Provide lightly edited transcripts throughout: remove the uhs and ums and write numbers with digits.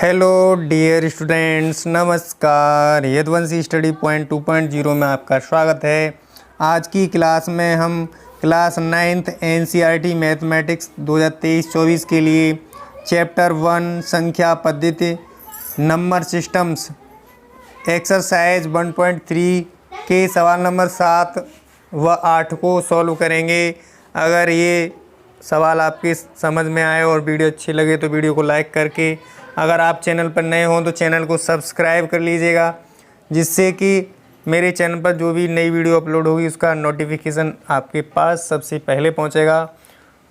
Hello dear students, नमस्कार। Yaduvanshi study point 2.0 में आपका स्वागत है। आज की क्लास में हम क्लास 9th एनसीईआरटी मैथमेटिक्स 2023-24 के लिए चैप्टर 1 संख्या पद्धति नंबर सिस्टम्स एक्सरसाइज 1.3 के सवाल नंबर 7 व 8 को सॉल्व करेंगे। अगर ये सवाल आपके समझ में आए और वीडियो अच्छी लगे तो वीडियो को लाइक करके, अगर आप चैनल पर नए हों तो चैनल को सब्सक्राइब कर लीजिएगा, जिससे कि मेरे चैनल पर जो भी नई वीडियो अपलोड होगी उसका नोटिफिकेशन आपके पास सबसे पहले पहुंचेगा।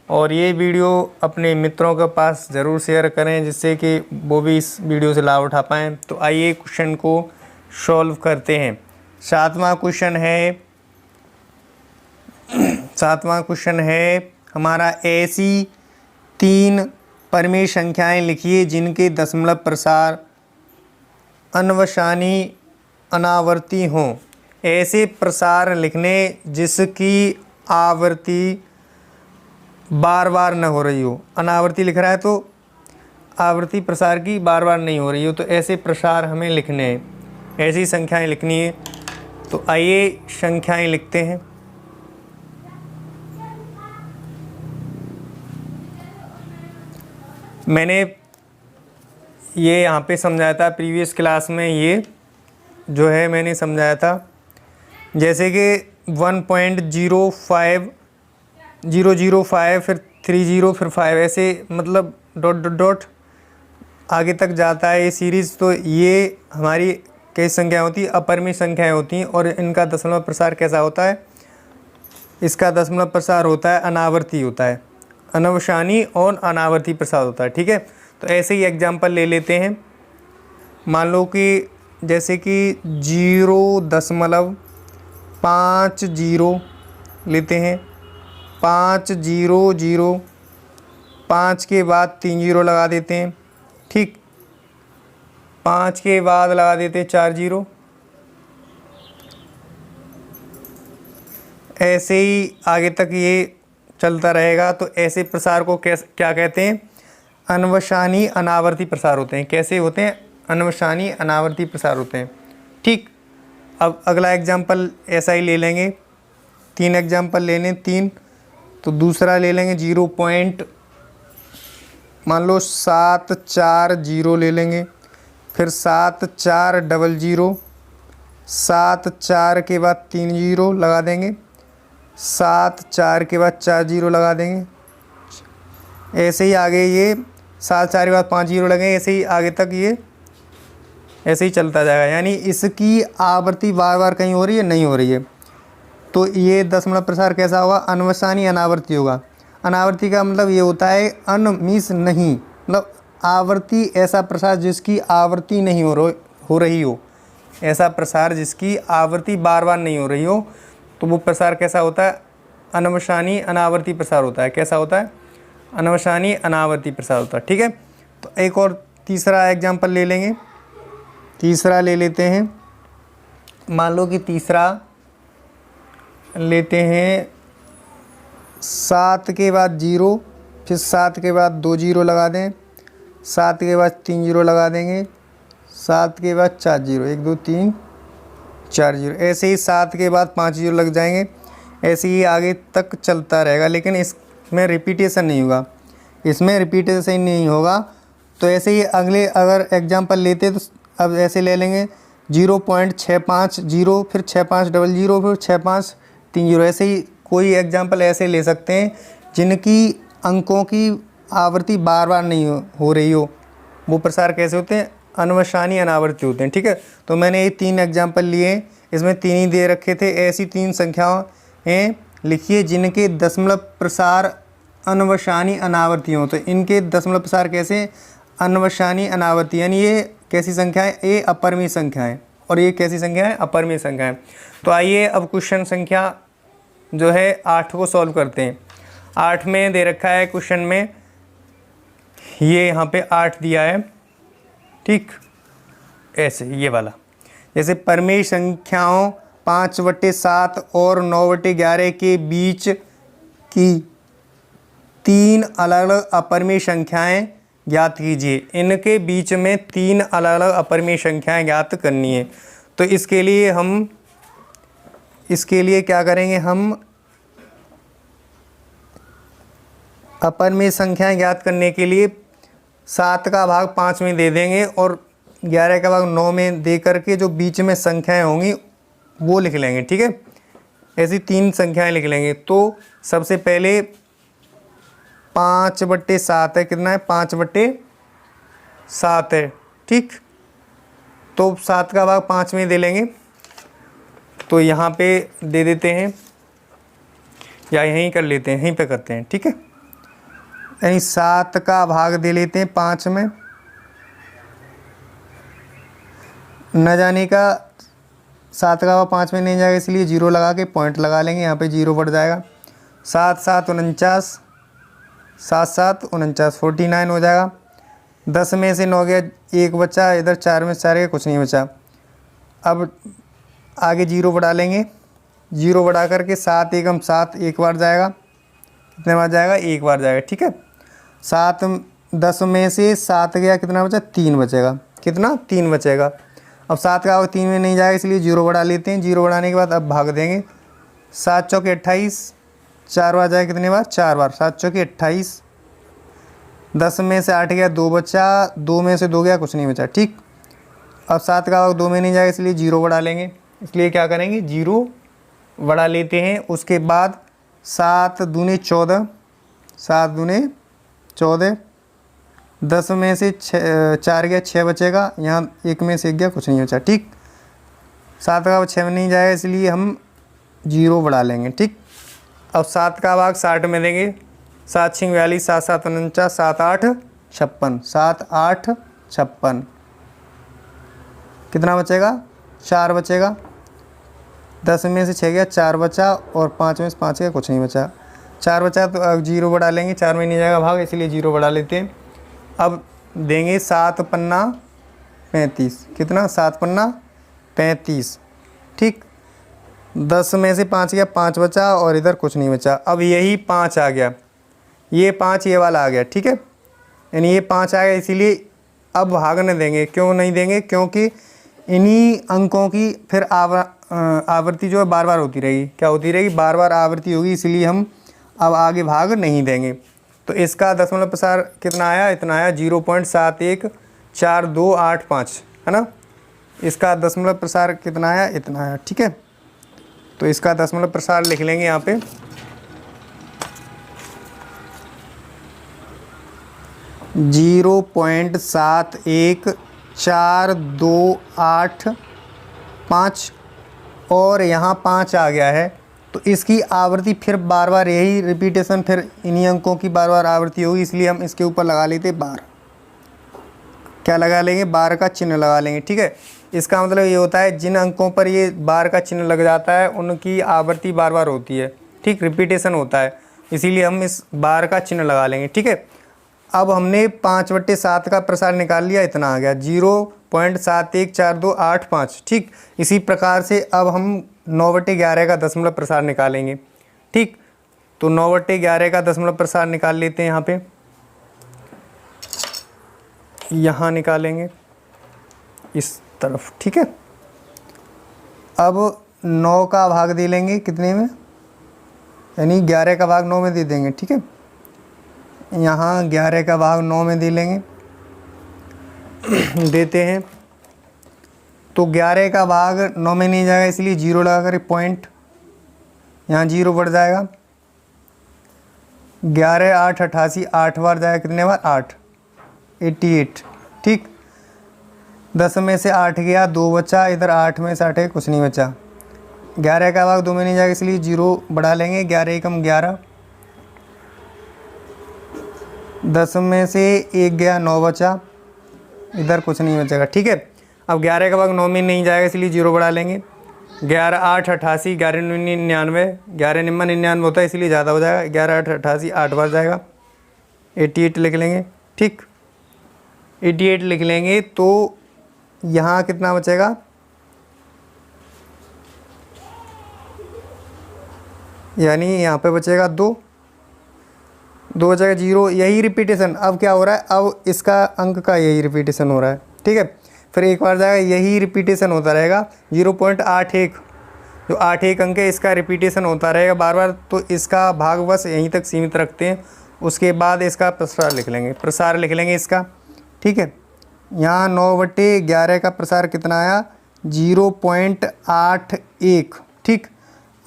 और ये वीडियो अपने मित्रों के पास ज़रूर शेयर करें, जिससे कि वो भी इस वीडियो से लाभ उठा पाएँ। तो आइए क्वेश्चन को सॉल्व करते हैं। सातवां क्वेश्चन है हमारा, ऐसी 3 परमेय संख्याएं लिखिए जिनके दशमलव प्रसार अनवसानी अनावर्ती हों। ऐसे प्रसार लिखने जिसकी आवृत्ति बार बार न हो रही हो। अनावर्ती लिख रहा है तो आवृत्ति प्रसार की बार बार नहीं हो रही हो, तो ऐसे प्रसार हमें लिखने हैं, ऐसी संख्याएं लिखनी है। तो आइए संख्याएं लिखते हैं। मैंने ये यहाँ पे समझाया था प्रीवियस क्लास में, ये जो है मैंने समझाया था, जैसे कि 1.05 फिर 30 फिर 5, ऐसे मतलब डॉट डॉट डॉट आगे तक जाता है ये सीरीज़। तो ये हमारी कैसी संख्या होती है? अपरिमेय संख्याएं होती हैं। और इनका दशमलव प्रसार कैसा होता है? इसका दशमलव प्रसार होता है अनावर्ती होता है, अनवसानी और अनावर्ती प्रसार होता है। ठीक है, तो ऐसे ही एग्जाम्पल ले लेते हैं। मान लो कि जैसे कि 0.50 लेते हैं, 500, 5 के बाद 3 जीरो लगा देते हैं। ठीक, 5 के बाद लगा देते हैं 4 जीरो। ऐसे ही आगे तक ये चलता रहेगा। तो ऐसे प्रसार को क्या कहते हैं? अनवसानी अनावर्ती प्रसार होते हैं। कैसे होते हैं? अनवसानी अनावर्ती प्रसार होते हैं। ठीक, अब अगला एग्जाम्पल ऐसा ही ले लेंगे। 3 एग्जाम्पल ले लें, 3। तो दूसरा ले लेंगे 0.740 ले लेंगे, फिर 7400, 74 के बाद 3 जीरो लगा देंगे, 74 के बाद 4 जीरो लगा देंगे। ऐसे ही आगे ये 74 के बाद 5 जीरो लगेंगे, ऐसे ही आगे तक ये ऐसे ही चलता जाएगा। यानी इसकी आवृत्ति बार बार कहीं हो रही है, नहीं हो रही है। तो ये दशमलव प्रसार कैसा होगा? अनवसानी अनावर्ती होगा। अनावर्ती का मतलब ये होता है अन मीन्स नहीं, मतलब आवृत्ति ऐसा प्रसार जिसकी आवृत्ति नहीं हो रही हो, ऐसा प्रसार जिसकी आवृत्ति बार बार नहीं हो रही हो, तो वो प्रसार कैसा होता है? अनवसानी अनावर्ती प्रसार होता है। कैसा होता है? अनवसानी अनावर्ती प्रसार होता है। ठीक है, तो एक और तीसरा एग्जाम्पल ले लेंगे। तीसरा ले लेते हैं। मान लो कि तीसरा लेते हैं 7 के बाद 0, फिर 7 के बाद 2 जीरो लगा दें, 7 के बाद 3 जीरो लगा देंगे, 7 के बाद 4 जीरो, 1 2 3 4 जीरो। ऐसे ही 7 के बाद 5 जीरो लग जाएंगे। ऐसे ही आगे तक चलता रहेगा, लेकिन इसमें रिपीटेशन नहीं होगा, इसमें रिपीटेशन नहीं होगा। तो ऐसे ही अगले अगर एग्जांपल लेते तो अब ऐसे ले लेंगे 0.650, फिर 6500, फिर 6530। ऐसे ही कोई एग्जांपल ऐसे ले सकते हैं जिनकी अंकों की आवृत्ति बार बार नहीं हो रही हो। वो प्रसार कैसे होते हैं? अनवसानी अनावर्ती होते हैं। ठीक है, तो मैंने ये 3 एग्जाम्पल लिए, इसमें 3 ही दे रखे थे। ऐसी 3 संख्याएं लिखिए जिनके दशमलव प्रसार अनवसानी अनावर्ती हों। तो इनके दशमलव प्रसार कैसे? अनवसानी अनावर्ती, यानी ये कैसी संख्याएं? ये अपरिमेय संख्याएं। और ये कैसी संख्याएं? अपरिमेय संख्याएं। तो आइए अब क्वेश्चन संख्या जो है 8 को सॉल्व करते हैं। 8 में दे रखा है क्वेश्चन में, ये यहाँ पे 8 दिया है। ठीक, ऐसे ये वाला, जैसे परमेय संख्याओं 5/7 और 9/11 के बीच की 3 अलग अलग अपरिमेय संख्याएं ज्ञात कीजिए। इनके बीच में 3 अलग अलग अपरिमेय संख्याएं ज्ञात करनी है। तो इसके लिए क्या करेंगे, हम अपरिमेय संख्याएं ज्ञात करने के लिए 7 का भाग 5 में दे देंगे और 11 का भाग 9 में दे करके जो बीच में संख्याएं होंगी वो लिख लेंगे। ठीक है, ऐसी 3 संख्याएं लिख लेंगे। तो सबसे पहले 5/7 है, कितना है, 5/7 है। ठीक, तो 7 का भाग 5 में दे लेंगे। तो यहाँ पे दे देते हैं या यहीं कर लेते हैं, यहीं पे करते हैं। ठीक है, यानी 7 का भाग दे लेते हैं 5 में, न जाने का 7 का भाग 5 में नहीं जाएगा इसलिए 0 लगा के पॉइंट लगा लेंगे, यहाँ पे 0 बढ़ जाएगा। 7 7 49, 7 7 49, 49 हो जाएगा। 10 में से 9 गया, 1 बचा, इधर 4 में से 4 गया, कुछ नहीं बचा। अब आगे 0 बढ़ा लेंगे, 0 बढ़ा करके 7 एकम 7 एक बार जाएगा, कितने बार जाएगा, 1 बार जाएगा। ठीक है, 10 में से 7 गया, कितना बचा, 3 बचेगा, कितना, 3 बचेगा। अब 7 का भाग 3 में नहीं जाएगा इसलिए 0 बढ़ा लेते हैं। 0 बढ़ाने के बाद अब भाग देंगे। 7 चौके 28, 4 बार जाएगा, कितने बार, 4 बार, 7 चौके 28। 10 में से 8 गया, 2 बचा, 2 में से 2 गया, कुछ नहीं बचा। ठीक, अब 7 का भाग 2 में नहीं जाएगा इसलिए 0 बढ़ा लेंगे, इसलिए क्या करेंगे, 0 बढ़ा लेते हैं। उसके बाद 7 दूनी 14, 7 दूनी 14। 10 में से 4 गया, 6 बचेगा, यहाँ 1 में से 1 गया, कुछ नहीं बचा। ठीक, 7 का भाग 6 में नहीं जाएगा इसलिए हम 0 बढ़ा लेंगे। ठीक, अब 7 का भाग 60 में देंगे। 7 6 42, 7 7 49, 7 8 56, 7 8 56, कितना बचेगा, 4 बचेगा। 10 में से 6 गया, 4 बचा, और 5 में से 5 गया, कुछ नहीं बचा। 4 बचा तो अब 0 बढ़ा लेंगे, 4 में नहीं जाएगा भाग इसलिए 0 बढ़ा लेते हैं। अब देंगे 7 पन्ना 35, कितना, 7 पन्ना 35। ठीक, 10 में से 5 गया, 5 बचा, और इधर कुछ नहीं बचा। अब यही 5 आ गया, ये 5 ये वाला आ गया। ठीक है, यानी ये 5 आ गया, इसीलिए अब भाग नहीं देंगे। क्यों नहीं देंगे, क्योंकि इन्हीं अंकों की फिर आवृत्ति जो है बार बार होती रहेगी। क्या होती रहेगी, बार बार आवृत्ति होगी, इसलिए हम अब आगे भाग नहीं देंगे। तो इसका दशमलव प्रसार कितना आया, इतना आया, 0.714285, है ना। इसका दशमलव प्रसार कितना आया, इतना आया। ठीक है, तो इसका दशमलव प्रसार लिख लेंगे यहाँ पे, 0.714285 और यहाँ 5 आ गया है। तो इसकी आवृत्ति फिर बार बार यही रिपीटेशन, फिर इन्हीं अंकों की बार बार आवृत्ति होगी, इसलिए हम इसके ऊपर लगा लेते 12। क्या लगा लेंगे, 12 का चिन्ह लगा लेंगे। ठीक है, इसका मतलब ये होता है जिन अंकों पर ये 12 का चिन्ह लग जाता है उनकी आवृत्ति बार बार होती है। ठीक, रिपीटेशन होता है, इसीलिए हम इस 12 का चिन्ह लगा लेंगे। ठीक है, अब हमने 5/7 का प्रसार निकाल लिया, इतना आ गया, 0.714285। ठीक, इसी प्रकार से अब हम 9/11 का दशमलव प्रसार निकालेंगे। ठीक, तो 9/11 का दशमलव प्रसार निकाल लेते हैं, यहाँ पे, यहाँ निकालेंगे इस तरफ। ठीक है, अब 9 का भाग दे लेंगे कितने में, यानी 11 का भाग 9 में दे देंगे। ठीक है, यहाँ 11 का भाग 9 में दे लेंगे देते हैं। तो 11 का भाग 9 में नहीं जाएगा इसलिए 0 लगा कर पॉइंट, यहाँ 0 बढ़ जाएगा। 11 8 88, 8 बार जाएगा, कितने बार, 8, 88। ठीक, 10 में से 8 गया, 2 बचा, इधर 8 में से 8 है, कुछ नहीं बचा। 11 का भाग 2 में नहीं जाएगा इसलिए 0 बढ़ा लेंगे, 11 एकम 11। 10 में से 1 गया, 9 बचा, इधर कुछ नहीं बचेगा। ठीक है, अब 11 का भाग 9 में नहीं जाएगा इसलिए 0 बढ़ा लेंगे। 11 8 88, 11 9 99, 11 9 99 होता है इसलिए ज़्यादा हो जाएगा। 11 8 88, 8 बार जाएगा, 88 लिख लेंगे। ठीक, 88 लिख लेंगे। तो यहाँ कितना बचेगा, यानी यहाँ पे बचेगा 2, 2 जगह 0, यही रिपीटेशन। अब क्या हो रहा है, अब इसका अंक का यही रिपीटेशन हो रहा है, ठीक है। फिर एक बार जाएगा, यही रिपीटेशन होता रहेगा। 0.81 जो 81 अंक है इसका रिपीटेशन होता रहेगा बार बार। तो इसका भाग बस यहीं तक सीमित रखते हैं। उसके बाद इसका प्रसार लिख लेंगे, प्रसार लिख लेंगे इसका, ठीक है। यहाँ 9/11 का प्रसार कितना आया, 0.81, ठीक।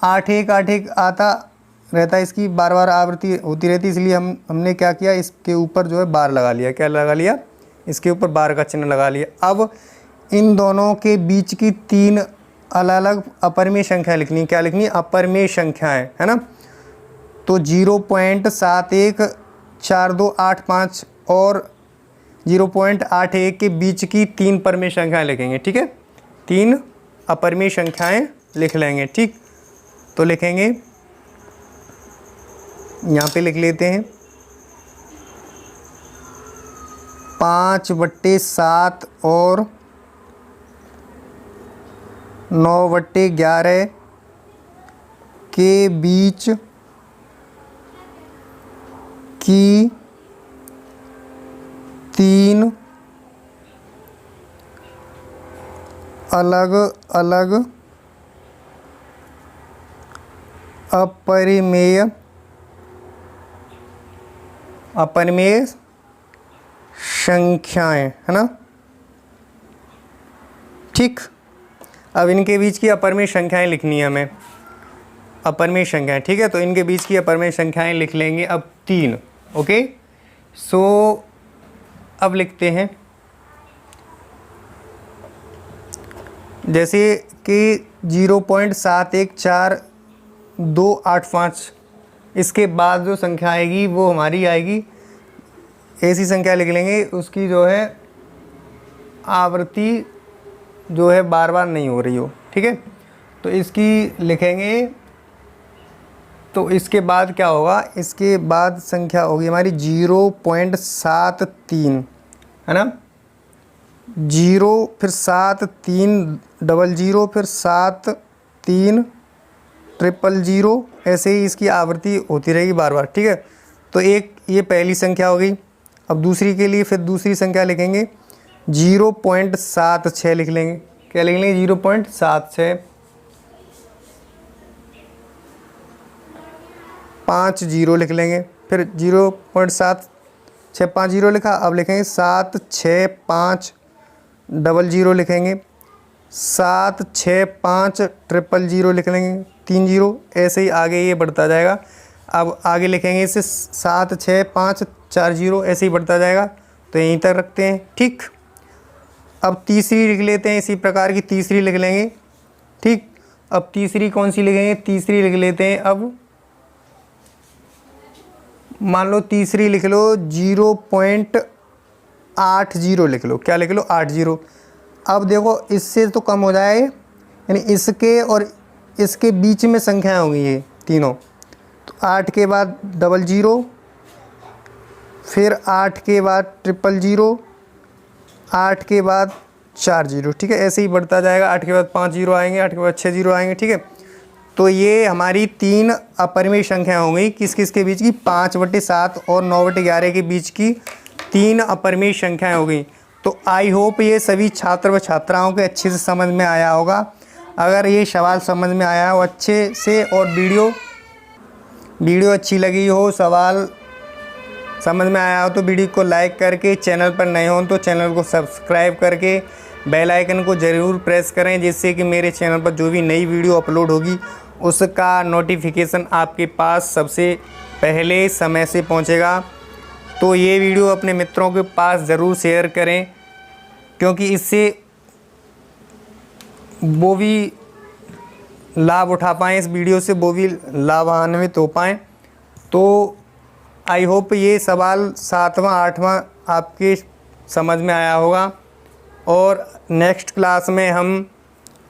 81 आता रहता है, इसकी बार बार आवृत्ति होती रहती है, इसलिए हमने क्या किया, इसके ऊपर जो है बार लगा लिया। क्या लगा लिया, इसके ऊपर बार का चिन्ह लगा लिया। अब इन दोनों के बीच की 3 अलग अलग अपरिमेय संख्या लिखनी। क्या लिखनी, अपरिमेय संख्याएं, है ना। तो 0.714285 और 0.81 के बीच की 3 परिमेय संख्याएं लिखेंगे, ठीक है। 3 अपरिमेय संख्याएं लिख लेंगे, ठीक। तो लिखेंगे, यहाँ पे लिख लेते हैं 5/7 और 9/11 के बीच की 3 अलग अलग अपरिमेय संख्याएं, है ना, ठीक। अब इनके बीच की अपरिमेय संख्याएं लिखनी है हमें, अपरिमेय संख्याएं, ठीक है। तो इनके बीच की अपरिमेय संख्याएं लिख लेंगे अब 3, ओके। सो अब लिखते हैं, जैसे कि 0.714285, इसके बाद जो संख्या आएगी वो हमारी आएगी, ऐसी संख्या लिख लेंगे उसकी जो है आवृत्ति जो है बार बार नहीं हो रही हो, ठीक है। तो इसकी लिखेंगे, तो इसके बाद क्या होगा, इसके बाद संख्या होगी हमारी 0.73, है ना। 0 फिर 7300 फिर 73000, ऐसे ही इसकी आवृत्ति होती रहेगी बार बार, ठीक है। तो एक ये पहली संख्या हो गई। अब दूसरी के लिए फिर दूसरी संख्या लिखेंगे, 0.76 लिख लेंगे। क्या लिख लेंगे, 0.76, 50 लिख लेंगे। फिर 0.7650 लिखा, अब लिखेंगे 76500 लिखेंगे, 76500 लिख लेंगे, 30, ऐसे ही आगे ये बढ़ता जाएगा। अब आगे लिखेंगे इसे 76540, ऐसे ही बढ़ता जाएगा। तो यहीं तक रखते हैं, ठीक। अब तीसरी लिख लेते हैं, इसी प्रकार की तीसरी लिख लेंगे, ठीक। अब तीसरी कौन सी लिखेंगे, तीसरी लिख लेते हैं। अब मान लो तीसरी लिख लो 0.80 लिख लो। क्या लिख लो, 80। अब देखो इससे तो कम हो जाए, यानी इसके और इसके बीच में संख्याएं होंगी ये तीनों। तो 8 के बाद 00, फिर 8 के बाद 000, 8 के बाद 40, ठीक है। ऐसे ही बढ़ता जाएगा। 8 के बाद 5 0 आएंगे, 8 के बाद 6 0 आएंगे, ठीक है। तो ये हमारी 3 अपरिमेय संख्या हो गई, किस किस के बीच की, 5/7 और 9/11 के बीच की 3 अपरिमेय संख्याएं हो गई। तो आई होप ये सभी छात्र व छात्राओं के अच्छे से समझ में आया होगा। अगर ये सवाल समझ में आया हो अच्छे से और वीडियो अच्छी लगी हो, सवाल समझ में आया हो, तो वीडियो को लाइक करके, चैनल पर नए हो तो चैनल को सब्सक्राइब करके बेल आइकन को ज़रूर प्रेस करें, जिससे कि मेरे चैनल पर जो भी नई वीडियो अपलोड होगी उसका नोटिफिकेशन आपके पास सबसे पहले समय से पहुंचेगा। तो ये वीडियो अपने मित्रों के पास ज़रूर शेयर करें, क्योंकि इससे वो भी लाभ उठा पाएँ, इस वीडियो से वो भी लाभान्वित हो पाएँ। तो आई होप ये सवाल 7वां 8वां आपके समझ में आया होगा। और नेक्स्ट क्लास में हम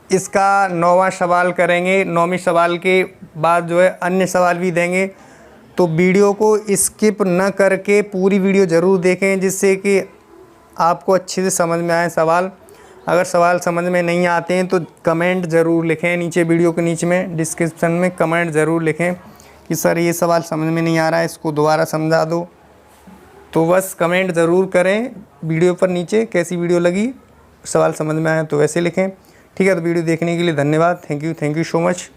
इसका 9वां सवाल करेंगे। 9वें सवाल के बाद जो है अन्य सवाल भी देंगे। तो वीडियो को स्किप न करके पूरी वीडियो ज़रूर देखें, जिससे कि आपको अच्छे से समझ में आए सवाल। अगर सवाल समझ में नहीं आते हैं तो कमेंट ज़रूर लिखें नीचे, वीडियो के नीचे में डिस्क्रिप्शन में कमेंट ज़रूर लिखें कि सर ये सवाल समझ में नहीं आ रहा है, इसको दोबारा समझा दो, तो बस कमेंट ज़रूर करें वीडियो पर नीचे कैसी वीडियो लगी, सवाल समझ में आया तो वैसे लिखें। ठीक है, तो वीडियो देखने के लिए धन्यवाद। Thank you so much.